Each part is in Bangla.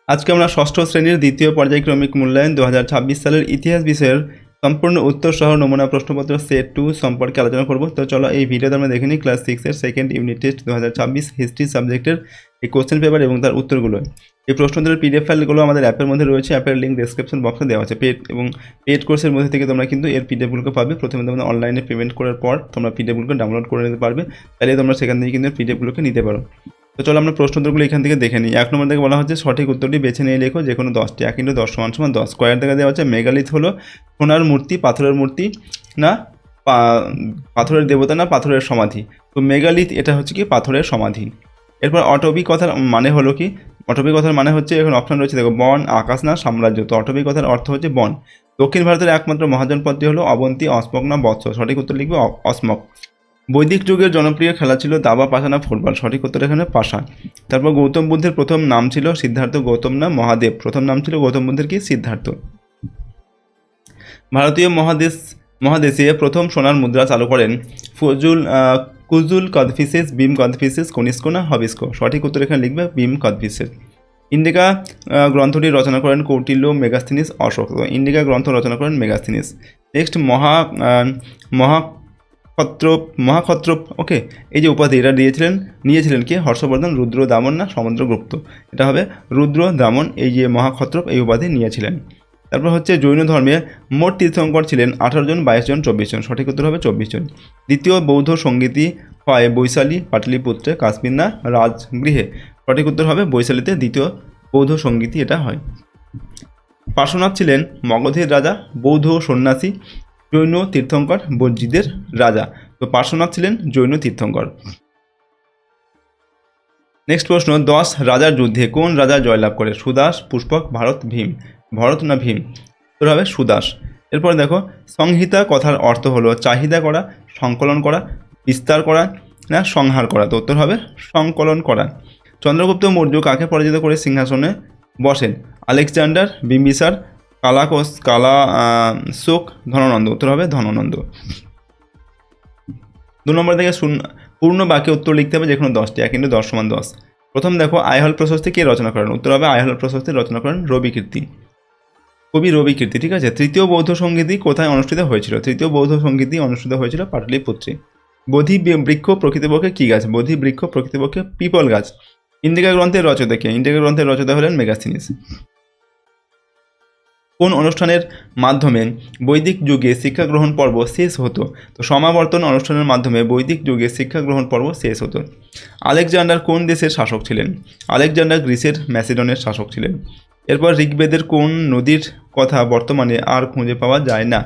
আজকে আমরা ষষ্ঠ শ্রেণীর দ্বিতীয় পর্যায়ক্রমিক মূল্যায়ন 2026 সালের ইতিহাস বিষয়ের সম্পূর্ণ উত্তর সহ নমুনা প্রশ্নপত্র সেট 2 সম্পর্কে আলোচনা করব। তো চলো এই ভিডিওতে আমরা দেখে নিই ক্লাস 6 এর সেকেন্ড ইউনিট টেস্ট 2026 হিস্ট্রি সাবজেক্টের এই কোশ্চেন পেপার এবং তার উত্তরগুলো। এই প্রশ্নোত্তরের পিডিএফ ফাইলগুলো আমাদের অ্যাপের মধ্যে রয়েছে, অ্যাপের লিঙ্ক ডেসক্রিপশন বক্সে দেওয়া আছে। পেড কোর্সের মধ্যে থেকে তোমরা কিন্তু এর পিডিএফগুলোকে পাবে। প্রথমে তোমরা অনলাইনে পেমেন্ট করার পর তোমরা পিডিএফগুলোকে ডাউনলোড করে নিতে পারবে, তাহলে তোমরা সেখান থেকে কিন্তু পিডিএফগুলোকে নিতে পারো। তো চলো আমরা প্রশ্নোত্তরগুলো এখান থেকে দেখে নিই। 1 নম্বর থেকে বলা হচ্ছে সঠিক উত্তরটি বেছে নিয়ে লেখো যে কোনো 10টি। 1 × 10 = 10। স্কোয়ার থেকে দেওয়া হচ্ছে মেগালিথ হলো সোনার মূর্তি, পাথরের মূর্তি না পাথরের দেবতা না পাথরের সমাধি। তো মেগালিথ এটা হচ্ছে কি পাথরের সমাধি। এরপর অটবি কথার মানে হলো কি? অটবি কথার মানে হচ্ছে এখন অপশন রয়েছে দেখো, বন, আকাশ না সাম্রাজ্য। তো অটবি কথার অর্থ হচ্ছে বন। দক্ষিণ ভারতের একমাত্র মহাজনপদটি হলো অবন্তী, অস্মক না বৎস। সঠিক উত্তর লিখবে অস্মক। বৈদিক যুগের জনপ্রিয় খেলা ছিল দাবা, পাশা না ফুটবল। সঠিক উত্তর এখানে পাশা। তারপর গৌতম বুদ্ধের প্রথম নাম ছিল সিদ্ধার্থ, গৌতম না মহাদেব। প্রথম নাম ছিল গৌতম বুদ্ধের কি? সিদ্ধার্থ। ভারতীয় মহাদেশে প্রথম সোনার মুদ্রা চালু করেন কুজুল কদফিসেস, ভীম কদফিসেস, কনিষ্ক না হবিষ্ক। সঠিক উত্তর এখানে লিখবে ভীম কদফিসেস। ইন্ডিকা গ্রন্থটি রচনা করেন কৌটিল্য, মেগাস্থিনিস, অশোক। ইন্ডিকা গ্রন্থ রচনা করেন মেগাস্থিনিস। নেক্সট মহাক্ষত্রপ ওকে, এই যে উপাধি এটা নিয়েছিলেন কে? হর্ষবর্ধন, রুদ্র দামন না সমুদ্রগুপ্ত। এটা হবে রুদ্র দামন, এই যে মহাক্ষত্রপ এই উপাধি নিয়েছিলেন। তারপর হচ্ছে জৈন ধর্মে মোট তীর্থঙ্কর ছিলেন 18 জন, 22 জন, 24 জন। সঠিক উত্তর হবে 24 জন। দ্বিতীয় বৌদ্ধ সঙ্গীতি হয় বৈশালী, পাটলিপুত্রে, কাশ্মীর না রাজগৃহে। সঠিক উত্তর হবে বৈশালীতে দ্বিতীয় বৌদ্ধ সঙ্গীতি এটা হয়। পার্শ্বনাথ ছিলেন মগধের রাজা, বৌদ্ধ সন্ন্যাসী, জৈন তীর্থঙ্কর, বজ্রীদের রাজা। তো পার্শ্বনাথ ছিলেন জৈন তীর্থঙ্কর। নেক্সট প্রশ্ন, 10 রাজার যুদ্ধে কোন রাজা জয়লাভ করে? সুদাস, পুষ্পক, ভরত না ভীম। তো হবে সুদাস। এরপর দেখো, সংহিতা কথার অর্থ হলো চাহিদা করা, সংকলন করা, বিস্তার করা না সংহার করা। তো উত্তর হবে সংকলন করা। চন্দ্রগুপ্ত মৌর্য কাকে পরাজিত করে সিংহাসনে বসেন? আলেকজান্ডার, বিম্বিসার, কালাশোক, ধননন্দ। উত্তর হবে ধননন্দ। 2 নম্বর থেকে পূর্ণ বাক্যে উত্তর লিখতে হবে যে কোনো 10টি। 1 × 10 = 10। প্রথম দেখো, আইহল প্রশস্তি কে রচনা করেন? উত্তর হবে আইহল প্রশস্তি রচনা করেন রবিকীর্তি, কবি রবিকীর্তি। ঠিক আছে। তৃতীয় বৌদ্ধ সঙ্গীতি কোথায় অনুষ্ঠিত হয়েছিল? তৃতীয় বৌদ্ধ সঙ্গীতি অনুষ্ঠিত হয়েছিল পাটলিপুত্রে। বোধি বৃক্ষ প্রকৃতপক্ষে কী গাছ? বোধি বৃক্ষ প্রকৃতপক্ষে পিপল গাছ। ইন্ডিকা গ্রন্থের রচয়িতা কে? ইন্ডিকা গ্রন্থের রচয়িতা হলেন মেগাস্থিনিস। কোন অনুষ্ঠানের মাধ্যমে বৈদিক যুগে শিক্ষা গ্রহণ পর্ব শেষ হতো? তো সমাবর্তন অনুষ্ঠানের মাধ্যমে বৈদিক যুগে শিক্ষা গ্রহণ পর্ব শেষ হতো। আলেকজান্ডার কোন দেশের শাসক ছিলেন? আলেকজান্ডার গ্রিসের ম্যাসিডনের শাসক ছিলেন। এরপর ঋগ্বেদের কোন নদীর কথা বর্তমানে আর খুঁজে পাওয়া যায় না?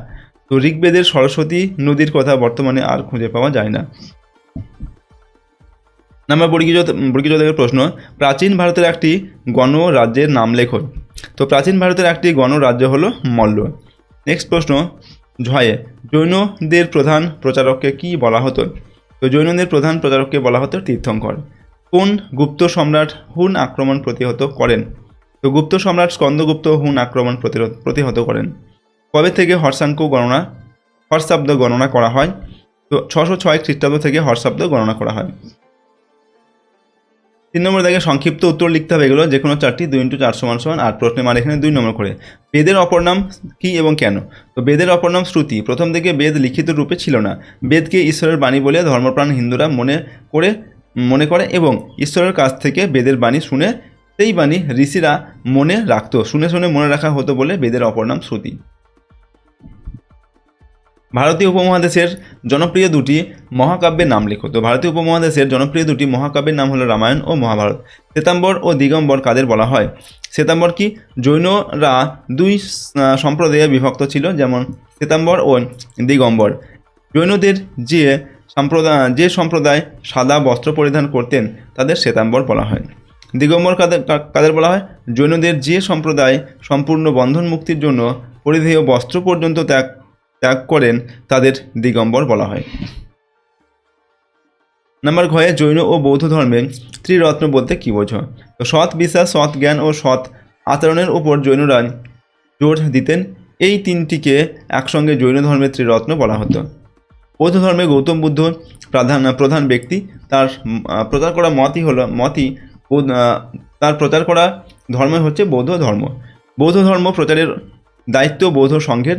তো ঋগ্বেদের সরস্বতী নদীর কথা বর্তমানে আর খুঁজে পাওয়া যায় না। নাম্বার বর্গীয় প্রশ্ন, প্রাচীন ভারতের একটি গণরাজ্যের নাম লেখো। তো প্রাচীন ভারতের একটি গণরাজ্য হলো মল্ল। নেক্সট প্রশ্ন, জৈনদের প্রধান প্রচারককে কি বলা হতো? তো জৈনদের প্রধান প্রচারককে বলা হতো তীর্থঙ্কর। কোন গুপ্ত সম্রাট হুন আক্রমণ প্রতিহত করেন? তো গুপ্ত সম্রাট স্কন্দগুপ্ত হুন আক্রমণ প্রতিহত করেন। কবে থেকে হর্ষাব্দ গণনা করা হয়? তো 606 খ্রিস্টাব্দ থেকে হর্ষাব্দ গণনা করা হয়। 3 নম্বর দেখে সংক্ষিপ্ত উত্তর লিখতে হবে এগুলো যে কোনো 4টি। 2 × 4 = 8। প্রশ্নের মান এখানে 2 নম্বর করে। বেদের অপর নাম কী এবং কেন? তো বেদের অপর নাম শ্রুতি। প্রথম দিকে বেদ লিখিত রূপে ছিল না। বেদকে ঈশ্বরের বাণী বলে ধর্মপ্রাণ হিন্দুরা মনে করে এবং ঈশ্বরের কাছ থেকে বেদের বাণী শুনে সেই বাণী ঋষিরা মনে রাখত। শুনে মনে রাখা হতো বলে বেদের অপর নাম শ্রুতি। ভারতীয় উপমহাদেশের জনপ্রিয় 2টি মহাকাব্যের নাম লেখো। তো ভারতীয় উপমহাদেশের জনপ্রিয় 2টি মহাকাব্যের নাম হলো রামায়ণ ও মহাভারত। শ্বেতাম্বর ও দিগম্বর কাদের বলা হয়? শ্বেতাম্বর কি? জৈনরা 2 সম্প্রদায়ে বিভক্ত ছিল, যেমন শ্বেতাম্বর ও দিগম্বর। জৈনদের যে সম্প্রদায় সাদা বস্ত্র পরিধান করতেন তাদের শ্বেতাম্বর বলা হয়। দিগম্বর কাদের বলা হয়? জৈনদের যে সম্প্রদায় সম্পূর্ণ বন্ধন মুক্তির জন্য পরিধেয় বস্ত্র পর্যন্ত ত্যাগ করেন তাদের দিগম্বর বলা হয়। নাম্বার ঘয়ে, জৈন ও বৌদ্ধ ধর্মে ত্রিরত্ন বলতে কী বোঝো? তো সৎ বিশ্বাস, সৎ জ্ঞান ও সৎ আচরণের উপর জৈনরা জোর দিতেন। এই 3টিকে একসঙ্গে জৈন ধর্মের ত্রিরত্ন বলা হতো। বৌদ্ধ ধর্মে গৌতম বুদ্ধ প্রধান ব্যক্তি। তার প্রচার করা ধর্ম হচ্ছে বৌদ্ধ ধর্ম। বৌদ্ধ ধর্ম প্রচারের দায়িত্ব বৌদ্ধ সংঘের।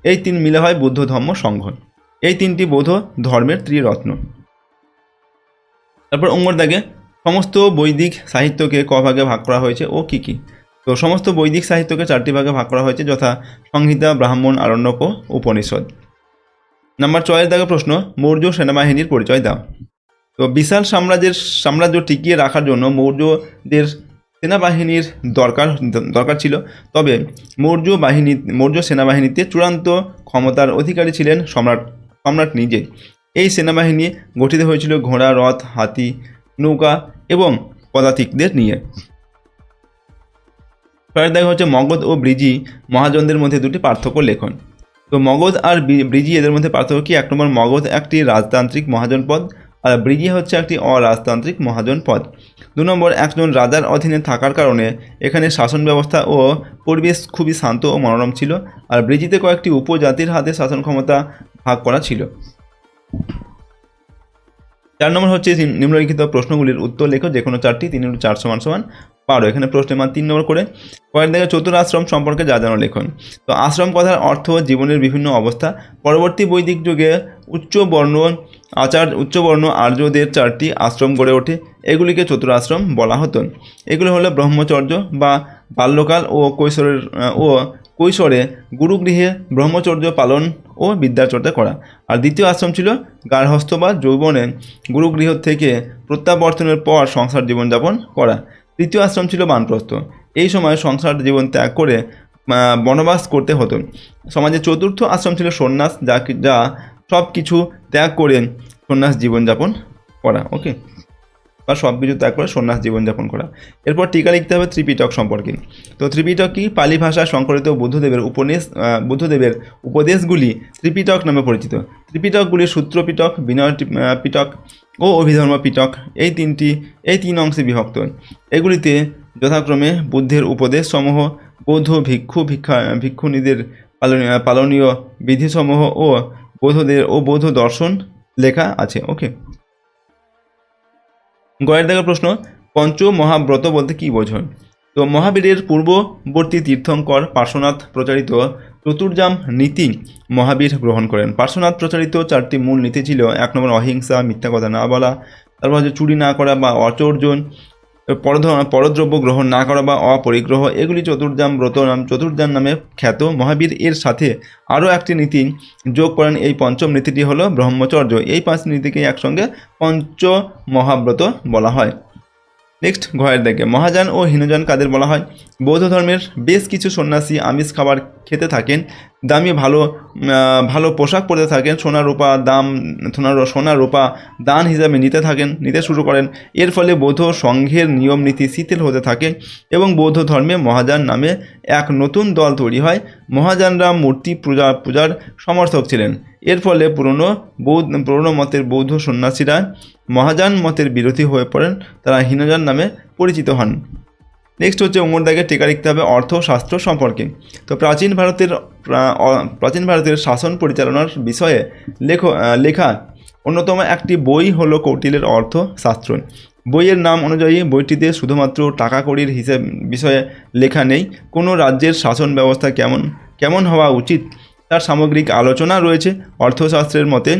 এই তিন মিলে হয় বুদ্ধ ধর্ম সংঘ। এই তিনটি বৌদ্ধ ধর্মের ত্রিরত্ন। তারপর অঙ্গর দাগে সমস্ত বৈদিক সাহিত্যকে ক ভাগে ভাগ করা হয়েছে ও কী কী? তো সমস্ত বৈদিক সাহিত্যকে 4টি ভাগে ভাগ করা হয়েছে, যথা সংহিতা, ব্রাহ্মণ, আরণ্যক ও উপনিষদ। নাম্বার 6 দাগে প্রশ্ন, মৌর্য সেনাবাহিনীর পরিচয় দাও। তো বিশাল সাম্রাজ্য টিকিয়ে রাখার জন্য মৌর্যদের সেনাবাহিনীর দরকার ছিল। তবে মৌর্য সেনাবাহিনীতে চূড়ান্ত ক্ষমতার অধিকারী ছিলেন সম্রাট নিজে। এই সেনাবাহিনী গঠিত হয়েছিল ঘোড়া, রথ, হাতি, নৌকা এবং পদাতিকদের নিয়ে। পরের দেখা হচ্ছে মগধ ও ব্রিজি মহাজনদের মধ্যে দুটি পার্থক্য লেখন। তো মগধ আর ব্রিজি এদের মধ্যে পার্থক্য কি? 1 নম্বর, মগধ একটি রাজতান্ত্রিক মহাজন পদ আর ব্রিজি হচ্ছে একটি অরাজতান্ত্রিক মহাজন পদ। 2 নম্বর, একজন রাজার অধীনে থাকার কারণে এখানে শাসন ব্যবস্থা ও পরিবেশ খুবই শান্ত ও মনোরম ছিল, আর ব্রিজিতে কয়েকটি উপজাতির হাতে শাসন ক্ষমতা ভাগ করা ছিল। 4 নম্বর হচ্ছে নিম্নলিখিত প্রশ্নগুলির উত্তর লেখো, যে কোনো 4টি। 3 × 4 = 12। এখানে প্রশ্নের মান 3 নম্বর করে। পরের দিকে চতুরাশ্রম সম্পর্কে যা জানো লেখন। তো আশ্রম কথার অর্থ জীবনের বিভিন্ন অবস্থা। পরবর্তী বৈদিক যুগে উচ্চবর্ণ আর্যদের 4টি আশ্রম গড়ে ওঠে, এগুলিকে চতুরাশ্রম বলা হতো। এগুলো হলো ব্রহ্মচর্য বা বাল্যকাল ও কৈশোরে গুরুগৃহে ব্রহ্মচর্য পালন ও বিদ্যাচর্চা করা। আর দ্বিতীয় আশ্রম ছিল গার্হস্থ্য বা যৌবনে গুরুগৃহ থেকে প্রত্যাবর্তনের পর সংসার জীবনযাপন করা। তৃতীয় আশ্রম ছিল বানপ্রস্থ। এই সময় সংসার জীবন ত্যাগ করে বনবাস করতে হতো। সমাজে চতুর্থ আশ্রম ছিল সন্ন্যাস, যা সব কিছু ত্যাগ করে সন্ন্যাস জীবনযাপন করা। ওকে, বা সব কিছু ত্যাগ করে সন্ন্যাস জীবনযাপন করা। এরপর টিকা লিখতে হবে ত্রিপিটক সম্পর্কে। তো ত্রিপিটক কি? পালি ভাষায় সংকলিত বুদ্ধদেবের উপদেশগুলি ত্রিপিটক নামে পরিচিত। ত্রিপিটকগুলি সূত্র পিটক, বিনয় পিটক ও অভিধর্ম পিটক এই তিন অংশে বিভক্ত। এগুলিতে যথাক্রমে বুদ্ধের উপদেশসমূহ, বৌদ্ধ ভিক্ষুণীদের পালনীয় বিধিসমূহ ও বৌদ্ধ দর্শন লেখা আছে। ওকে, গয়ের দেখা প্রশ্ন, পঞ্চ মহাব্রত বলতে কী বোঝো? তো মহাবীরের পূর্ববর্তী তীর্থঙ্কর পার্শ্বনাথ প্রচারিত চতুর্জাম নীতি মহাবীর গ্রহণ করেন। পার্শ্বনাথ প্রচারিত 4টি মূল নীতি ছিল: 1 নম্বর, অহিংসা, মিথ্যা কথা না বলা। তারপর হচ্ছে চুরি না করা বা অচর্জন, পরদ্রব্য গ্রহণ না করা বা অপরিগ্রহ। এগুলি চতুর্জাম নামে খ্যাত। মহাবীর এর সাথে আরও একটি নীতি যোগ করেন। এই পঞ্চম নীতিটি হলো ব্রহ্মচর্য। এই 5 নীতিকে একসঙ্গে পঞ্চ মহাব্রত বলা হয়। নেক্সট, ঘয়ের দেখে মহাযান ও হীনযান কাদের বলা হয়? বৌদ্ধ ধর্মের বেশ কিছু সন্ন্যাসী আমিষ খাবার খেতে থাকেন, দামি ভালো পোশাক পরতে থাকেন, সোনা রূপা দান হিসাবে নিতে শুরু করেন। এর ফলে বৌদ্ধ সংঘের নিয়ম নীতি শিথিল হতে থাকে এবং বৌদ্ধ ধর্মে মহাযান নামে এক নতুন দল তৈরি হয়। মহাযানরা মূর্তি পূজার সমর্থক ছিলেন। এর ফলে পুরনো মতের বৌদ্ধ সন্ন্যাসীরা মহাযান মতের বিরোধী হয়ে পড়েন, তারা হীনযান নামে পরিচিত হন। নেক্সট হচ্ছে উমর দাগে টিকা লিখতে হবে অর্থশাস্ত্র সম্পর্কে। তো প্রাচীন ভারতের শাসন পরিচালনার বিষয়ে লেখা অন্যতম একটি বই হলো কৌটিল্যের অর্থশাস্ত্র। বইয়ের নাম অনুযায়ী বইটিতে শুধুমাত্র টাকা কড়ির হিসেব বিষয়ে লেখা নেই, কোনো রাজ্যের শাসন ব্যবস্থা কেমন হওয়া উচিত তার সামগ্রিক আলোচনা রয়েছে। অর্থশাস্ত্রের মতে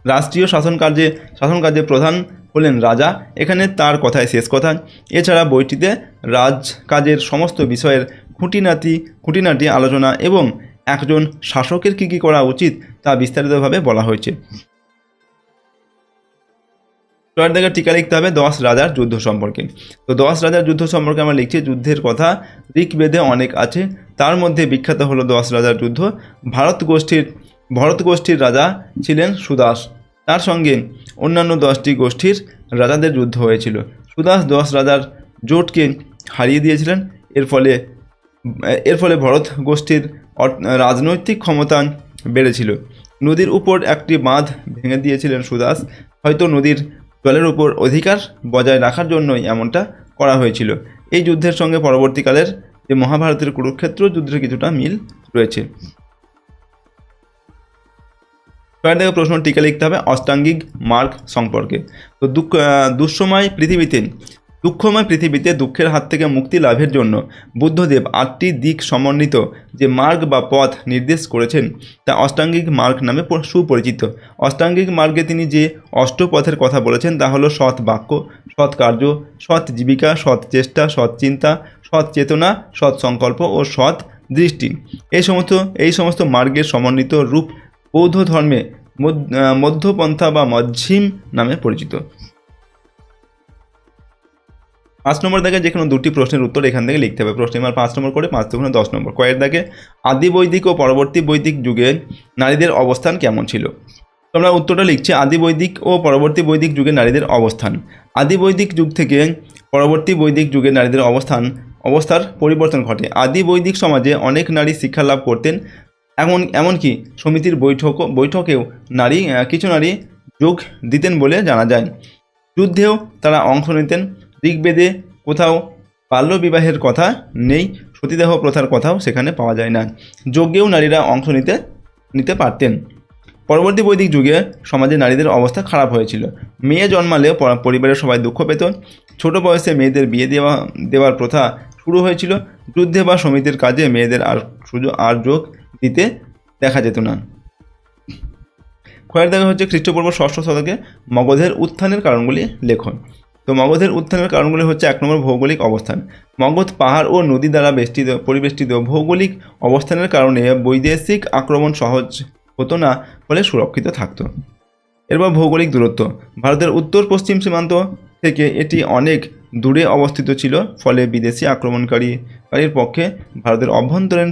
রাষ্ট্রীয় শাসনকার্যে প্রধান হলেন রাজা, এখানে তার কথাই শেষ কথা। এছাড়া বইটিতে রাজকাজের সমস্ত বিষয়ের খুঁটিনাটি আলোচনা এবং একজন শাসকের কী করা উচিত তা বিস্তারিতভাবে বলা হয়েছে। পরের দিকে টিকা লিখতে হবে 10 রাজার যুদ্ধ সম্পর্কে। তো 10 রাজার যুদ্ধ সম্পর্কে আমরা লিখছি, যুদ্ধের কথা ঋগ্বেদে অনেক আছে, তার মধ্যে বিখ্যাত হলো 10 রাজার যুদ্ধ। ভরত গোষ্ঠীর রাজা ছিলেন সুদাস, তার সঙ্গে অন্যান্য 10টি গোষ্ঠীর রাজাদের যুদ্ধ হয়েছিল। সুদাস 10 রাজার জোটকে হারিয়ে দিয়েছিলেন। এর ফলে ভরত গোষ্ঠীর রাজনৈতিক ক্ষমতা বেড়েছিল। নদীর উপর একটি বাঁধ ভেঙে দিয়েছিলেন সুদাস, হয়তো নদীর জলের উপর অধিকার বজায় রাখার জন্যই এমনটা করা হয়েছিল। এই যুদ্ধের সঙ্গে পরবর্তীকালের যে মহাভারতের কুরুক্ষেত্র যুদ্ধের কিছুটা মিল রয়েছে। পরের দিকে প্রশ্ন টিকা লিখতে হবে অষ্টাঙ্গিক মার্গ সম্পর্কে। তো দুঃসময় পৃথিবীতে দুঃখময় পৃথিবীতে দুঃখের হাত থেকে মুক্তি লাভের জন্য বুদ্ধদেব 8টি দিক সমন্বিত যে মার্গ বা পথ নির্দেশ করেছেন তা অষ্টাঙ্গিক মার্গ নামে সুপরিচিত। অষ্টাঙ্গিক মার্গে তিনি যে অষ্টপথের কথা বলেছেন তা হলো সৎ বাক্য, সৎ কার্য, সৎ জীবিকা, সৎ চেষ্টা, সৎ চিন্তা, সৎ চেতনা, সৎ সংকল্প ও সৎ দৃষ্টি। এই সমস্ত মার্গের সমন্বিত রূপ বৌদ্ধ ধর্মে মধ্যপন্থা বা মধ্যম নামে পরিচিত। 5 নম্বর দাগে যে কোনো দুটি প্রশ্নের উত্তর এখান থেকে লিখতে হবে। প্রশ্ন নাম্বার 5 নম্বর করে 5 দুগুণে 10 নম্বর। কয়ের দাগে আদি বৈদিক ও পরবর্তী বৈদিক যুগে নারীদের অবস্থান কেমন ছিল? তোমরা উত্তরটা লিখছি আদি বৈদিক ও পরবর্তী বৈদিক যুগে নারীদের অবস্থান। আদি বৈদিক যুগ থেকে পরবর্তী বৈদিক যুগে নারীদের অবস্থার পরিবর্তন ঘটে। আদি বৈদিক সমাজে অনেক নারী শিক্ষা লাভ করতেন, এমনকি সমিতির বৈঠকেও কিছু নারী যোগ দিতেন বলে জানা যায়। যুদ্ধেও তারা অংশ নিতেন। ঋগ্বেদে কোথাও বাল্যবিবাহের কথা নেই, সতীদাহ প্রথার কথাও সেখানে পাওয়া যায় না। যজ্ঞেও নারীরা অংশ নিতে পারতেন। পরবর্তী বৈদিক যুগে সমাজে নারীদের অবস্থা খারাপ হয়েছিল। মেয়ে জন্মালেও পরিবারের সবাই দুঃখ পেত। ছোট বয়সে মেয়েদের বিয়ে দেওয়ার প্রথা শুরু হয়েছিল। যুদ্ধে বা সমিতির কাজে মেয়েদের আর যোগ দিতে দেখা যেত না। ক্ষয়ের দাগে হচ্ছে খ্রিস্টপূর্ব 6ষ্ঠ শতকে মগধের উত্থানের কারণগুলি লেখন। তো মগধের উত্থানের কারণগুলি হচ্ছে 1 নম্বর ভৌগোলিক অবস্থান। মগধ পাহাড় ও নদী দ্বারা পরিবেষ্টিত। ভৌগোলিক অবস্থানের কারণে বৈদেশিক আক্রমণ সহজ হতো না, ফলে সুরক্ষিত থাকতো। এরপর ভৌগোলিক দূরত্ব। ভারতের উত্তর পশ্চিম সীমান্ত থেকে এটি অনেক দূরে অবস্থিত ছিল, ফলে বিদেশি আক্রমণকারীর পক্ষে ভারতের অভ্যন্তরে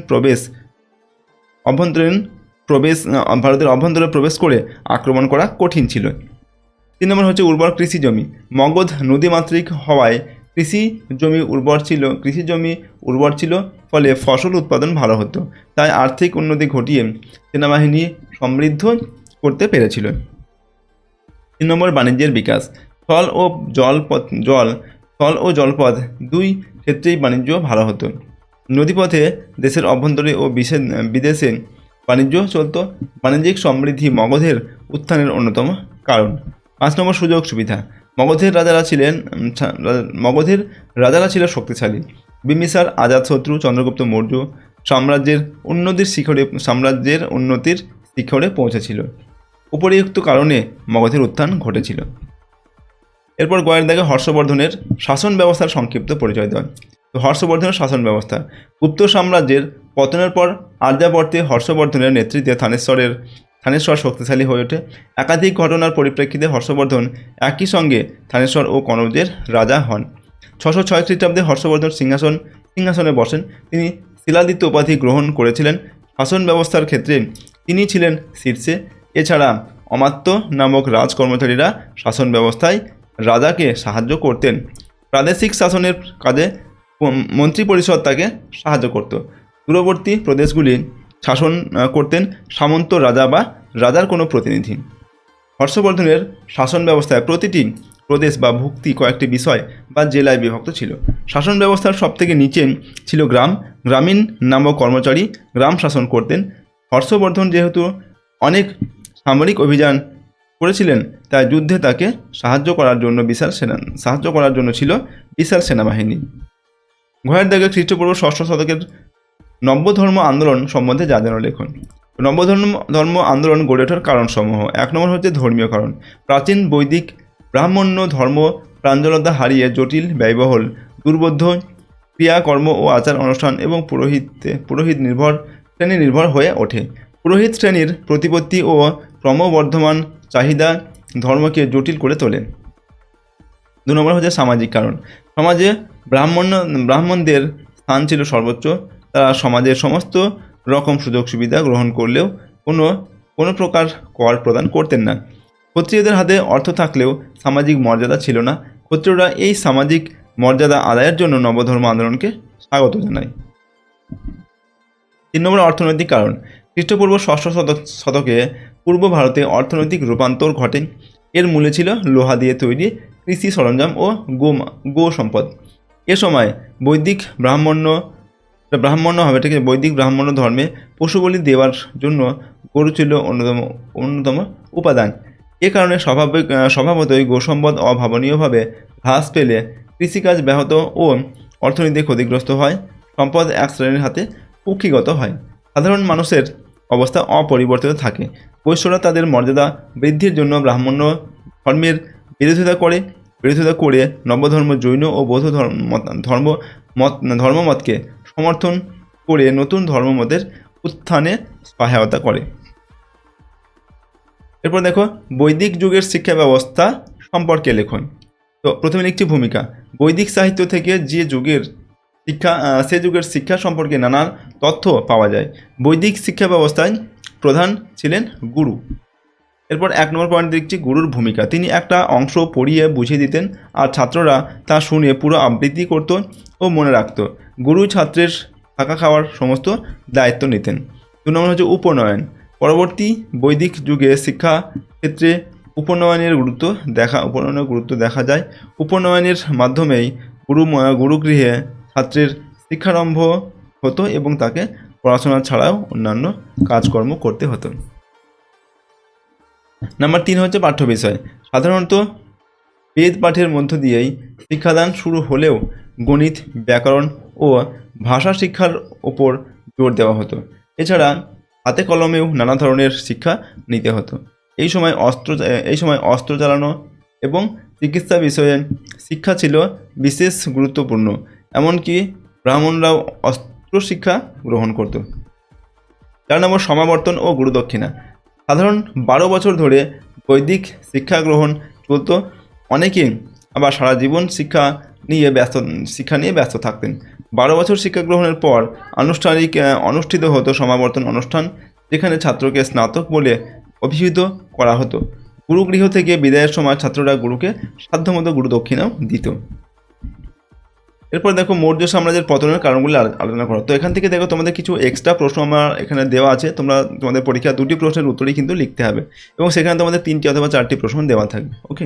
প্রবেশ করে আক্রমণ করা কঠিন ছিল। 3 নম্বর হচ্ছে উর্বর কৃষি জমি। মগধ নদীমাতৃক হওয়ায় কৃষি জমি উর্বর ছিল, ফলে ফসল উৎপাদন ভালো হতো। তাই আর্থিক উন্নতি ঘটিয়ে সেনাবাহিনী সমৃদ্ধ করতে পেরেছিল। 3 নম্বর বাণিজ্যের বিকাশ। স্থল ও জলপথ দুই ক্ষেত্রেই বাণিজ্য ভালো হতো। নদীপথে দেশের অভ্যন্তরে ও বিদেশে বাণিজ্য চলত। বাণিজ্যিক সমৃদ্ধি মগধের উত্থানের অন্যতম কারণ। 5 নম্বর সুযোগ সুবিধা। মগধের রাজারা ছিল শক্তিশালী। বিম্বিসার, অজাতশত্রু, চন্দ্রগুপ্ত মৌর্য সাম্রাজ্যের উন্নতির শিখরে পৌঁছেছিল। উপরিউক্ত কারণে মগধের উত্থান ঘটেছিল। এরপর গয়ের দাগে হর্ষবর্ধনের শাসন ব্যবস্থার সংক্ষিপ্ত পরিচয় দেওয়া। তো হর্ষবর্ধনের শাসন ব্যবস্থা। গুপ্ত সাম্রাজ্যের পতনের পর আর্যাবর্তে হর্ষবর্ধনের নেতৃত্বে থানেশ্বর শক্তিশালী হয়ে ওঠে। একাধিক ঘটনার পরিপ্রেক্ষিতে হর্ষবর্ধন একই সঙ্গে থানেশ্বর ও কনৌজের রাজা হন। 606 খ্রিস্টাব্দে হর্ষবর্ধন সিংহাসনে বসেন। তিনি শিলাদিত্য উপাধি গ্রহণ করেছিলেন। শাসন ব্যবস্থার ক্ষেত্রে তিনি ছিলেন শীর্ষে। এছাড়া অমাত্য নামক রাজকর্মচারীরা শাসন ব্যবস্থায় রাজাকে সাহায্য করতেন। প্রাদেশিক শাসনের কাজে মন্ত্রিপরিষদ তাকে সাহায্য করত। দূরবর্তী প্রদেশগুলি শাসন করতেন সামন্ত রাজা বা রাজার কোনো প্রতিনিধি। হর্ষবর্ধনের শাসন ব্যবস্থায় প্রতিটি প্রদেশ বা ভুক্তি কয়েকটি বিষয় বা জেলায় বিভক্ত ছিল। শাসন ব্যবস্থার সবথেকে নিচে ছিল গ্রামীণ নামক কর্মচারী গ্রাম শাসন করতেন। হর্ষবর্ধন যেহেতু অনেক সামরিক অভিযান করেছিলেন, তাই যুদ্ধে তাকে সাহায্য করার জন্য ছিল বিশাল সেনাবাহিনী। ঘয়ের দাগে খ্রিস্টপূর্ব 6ষ্ঠ শতকের নব্য ধর্ম আন্দোলন সম্বন্ধে জানানো লেখন। নব্য ধর্ম আন্দোলন গড়ে ওঠার কারণসমূহ। 1 নম্বর হচ্ছে ধর্মীয় কারণ। প্রাচীন বৈদিক ব্রাহ্মণ্য ধর্ম প্রাঞ্জলতা হারিয়ে জটিল, ব্যয়বহুল, দুর্বোধ্য ক্রিয়াকর্ম ও আচার অনুষ্ঠান এবং পুরোহিত নির্ভর হয়ে ওঠে। পুরোহিত শ্রেণীর প্রতিপত্তি ও ক্রমবর্ধমান চাহিদা ধর্মকে জটিল করে তোলে। 2 নম্বর হচ্ছে সামাজিক কারণ। সমাজে ব্রাহ্মণদের স্থান ছিল সর্বোচ্চ। তারা সমাজের সমস্ত রকম সুযোগ সুবিধা গ্রহণ করলেও কোনো প্রকার কর প্রদান করতেন না। ক্ষত্রিয়দের হাতে অর্থ থাকলেও সামাজিক মর্যাদা ছিল না। ক্ষত্রিয়রা এই সামাজিক মর্যাদা আদায়ের জন্য নবধর্ম আন্দোলনকে স্বাগত জানায়। 3 নম্বর অর্থনৈতিক কারণ। খ্রিস্টপূর্ব 6ষ্ঠ শতকে পূর্ব ভারতে অর্থনৈতিক রূপান্তর ঘটে। এর মূলে ছিল লোহা দিয়ে তৈরি কৃষি সরঞ্জাম ও গো সম্পদ। এ সময় বৈদিক ব্রাহ্মণ্য ধর্মে পশু বলি দেওয়ার জন্য গরু ছিল অন্যতম উপাদান। এ কারণে স্বভাবতই গোসম্পদ অভাবনীয়ভাবে হ্রাস পেলে কৃষিকাজ ব্যাহত ও অর্থনীতি ক্ষতিগ্রস্ত হয়, সম্পদ এক শ্রেণীর হাতে কুক্ষিগত হয়, সাধারণ মানুষের অবস্থা অপরিবর্তিত থাকে। বৈশ্যরা তাদের মর্যাদা বৃদ্ধির জন্য ব্রাহ্মণ্য ধর্মের বিরোধিতা করে নবধর্ম জৈন ও বৌদ্ধ ধর্মমতকে সমর্থন করে নতুন ধর্মমতের উত্থানে সহায়তা করে। এরপর দেখো বৈদিক যুগের শিক্ষা ব্যবস্থা সম্পর্কে লেখন। তো প্রথমে লিখছি ভূমিকা। বৈদিক সাহিত্য থেকে সে যুগের শিক্ষা সম্পর্কে নানা তথ্য পাওয়া যায়। বৈদিক শিক্ষা ব্যবস্থায় প্রধান ছিলেন গুরু। এরপর 1 নম্বর পয়েন্ট দেখছি গুরুর ভূমিকা। তিনি একটা অংশ পড়িয়ে বুঝিয়ে দিতেন আর ছাত্ররা তা শুনে পুরো আবৃত্তি করত ও মনে রাখত। গুরু ছাত্রের থাকা খাওয়ার সমস্ত দায়িত্ব নিতেন। 2 নম্বর হচ্ছে উপনয়ন। পরবর্তী বৈদিক যুগে শিক্ষা ক্ষেত্রে উপনয়নের গুরুত্ব দেখা যায়। উপনয়নের মাধ্যমেই গুরুগৃহে ছাত্রের শিক্ষারম্ভ হতো এবং তাকে পড়াশোনা ছাড়াও অন্যান্য কাজকর্ম করতে হতো। নাম্বার 3 হচ্ছে পাঠ্য বিষয়। সাধারণত বেদ পাঠের মধ্য দিয়েই শিক্ষাদান শুরু হলেও গণিত, ব্যাকরণ ও ভাষা শিক্ষার ওপর জোর দেওয়া হতো। এছাড়া হাতে কলমেও নানা ধরনের শিক্ষা নিতে হতো। এই সময় অস্ত্র চালানো এবং চিকিৎসা বিষয়ে শিক্ষা ছিল বিশেষ গুরুত্বপূর্ণ। এমনকি ব্রাহ্মণরাও অস্ত্র শিক্ষা গ্রহণ করত। 4 নম্বর সমাবর্তন ও গুরুদক্ষিণা। সাধারণ 12 বছর ধরে বৈদিক শিক্ষা গ্রহণ চলত। অনেকে আবার সারা জীবন শিক্ষা নিয়ে ব্যস্ত থাকতেন। 12 বছর শিক্ষা গ্রহণের পর অনুষ্ঠিত হতো সমাবর্তন অনুষ্ঠান, যেখানে ছাত্রকে স্নাতক বলে অভিহিত করা হতো। গুরুগৃহ থেকে বিদায়ের সময় ছাত্ররা গুরুকে সাধ্যমতো গুরুদক্ষিণাও দিত। এরপর দেখো মৌর্য সাম্রাজ্যের পতনের কারণগুলি আলোচনা করো। তো এখান থেকে দেখো তোমাদের কিছু এক্সট্রা প্রশ্ন আমার এখানে দেওয়া আছে। তোমাদের পরীক্ষা 2টি প্রশ্নের উত্তরই কিন্তু লিখতে হবে এবং সেখানে তোমাদের 3টি অথবা 4টি প্রশ্ন দেওয়া থাকবে। ওকে,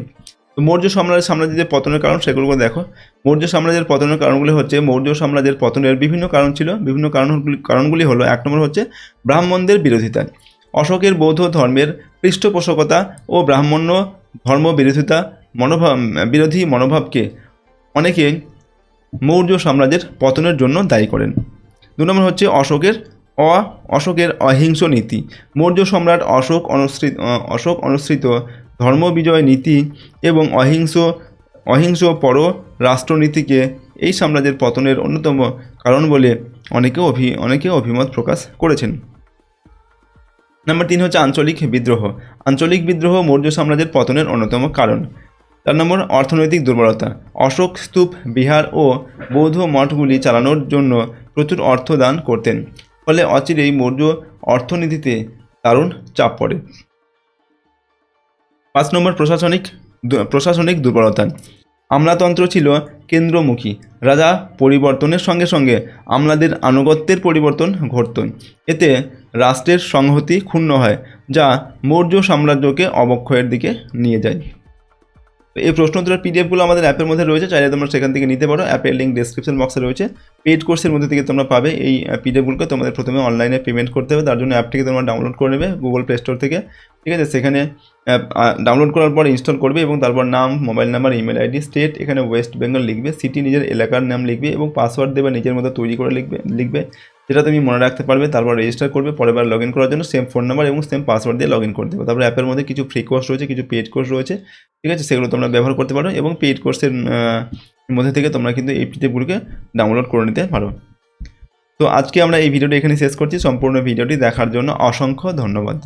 তো মৌর্য সাম্রাজ্যের পতনের কারণ সেগুলো দেখো। মৌর্য সাম্রাজ্যের পতনের কারণগুলি হচ্ছে, মৌর্য সাম্রাজ্যের পতনের বিভিন্ন কারণ ছিল। বিভিন্ন কারণগুলি হলো, 1 নম্বর হচ্ছে ব্রাহ্মণদের বিরোধিতা। অশোকের বৌদ্ধ ধর্মের পৃষ্ঠপোষকতা ও ব্রাহ্মণ্য ধর্ম বিরোধী মনোভাবকে অনেকে মৌর্য সাম্রাজ্যের পতনের জন্য দায়ী করেন। 2 নম্বর হচ্ছে অশোকের অহিংস নীতি। মৌর্য সম্রাট অশোক অনুসৃত ধর্মবিজয় নীতি এবং অহিংস রাষ্ট্রনীতিকে এই সাম্রাজ্যের পতনের অন্যতম কারণ বলে অনেকে অভিমত প্রকাশ করেছেন। নাম্বার 3 হচ্ছে আঞ্চলিক বিদ্রোহ। আঞ্চলিক বিদ্রোহ মৌর্য সাম্রাজ্যের পতনের অন্যতম কারণ। 4 নম্বর অর্থনৈতিক দুর্বলতা। অশোক স্তূপ, বিহার ও বৌদ্ধ মঠগুলি চালানোর জন্য প্রচুর অর্থ দান করতেন, ফলে অচিরেই মৌর্য অর্থনীতিতে দারুণ চাপ পড়ে। 5 নম্বর প্রশাসনিক দুর্বলতা। আমলাতন্ত্র ছিল কেন্দ্রমুখী। রাজা পরিবর্তনের সঙ্গে সঙ্গে আমলাদের আনুগত্যের পরিবর্তন ঘটত। এতে রাষ্ট্রের সংহতি ক্ষুণ্ণ হয়, যা মৌর্য সাম্রাজ্যকে অবক্ষয়ের দিকে নিয়ে যায়। এই প্রশ্ন উত্তরের পিডিএফগুলো আমাদের অ্যাপের মধ্যে রয়েছে, চাইলে তোমরা সেখান থেকে নিতে পারো। অ্যাপের লিঙ্ক ডেসক্রিপশন বক্সে রয়েছে। পেইড কোর্সের মধ্যে থেকে তোমরা পাবে এই পিডিএফগুলোকে। তোমাদের প্রথমে অনলাইনে পেমেন্ট করতে হবে, তার জন্য অ্যাপটিকে তোমরা ডাউনলোড করে নেবে গুগল প্লে স্টোর থেকে, ঠিক আছে। সেখানে ডাউনলোড করার পর ইনস্টল করবে এবং তারপর নাম, mobile number, email ID, state, এখানে ওয়েস্ট বেঙ্গল লিখবে, সিটি নিজের এলাকার নাম লিখবে এবং পাসওয়ার্ড দেবে নিজের মতো তৈরি করে লিখবে যেটা তুমি মনে রাখতে পারবে। তারপর রেজিস্টার করবে। পরের বার লগ ইন করার জন্য সেম ফোন নাম্বার এবং সেম পাসওয়ার্ড দিয়ে লগ ইন করে দেবে। তারপর অ্যাপের মধ্যে কিছু ফ্রি কোর্স রয়েছে, কিছু পেইড কোর্স রয়েছে, ঠিক আছে, সেগুলো তোমরা ব্যবহার করতে পারো এবং পেইড কোর্সের মধ্যে থেকে তোমরা কিন্তু এই পিডিএফগুলোকে ডাউনলোড করে নিতে পারো। তো আজকে আমরা এই ভিডিওটি এখানে শেষ করছি। সম্পূর্ণ ভিডিওটি দেখার জন্য অসংখ্য ধন্যবাদ।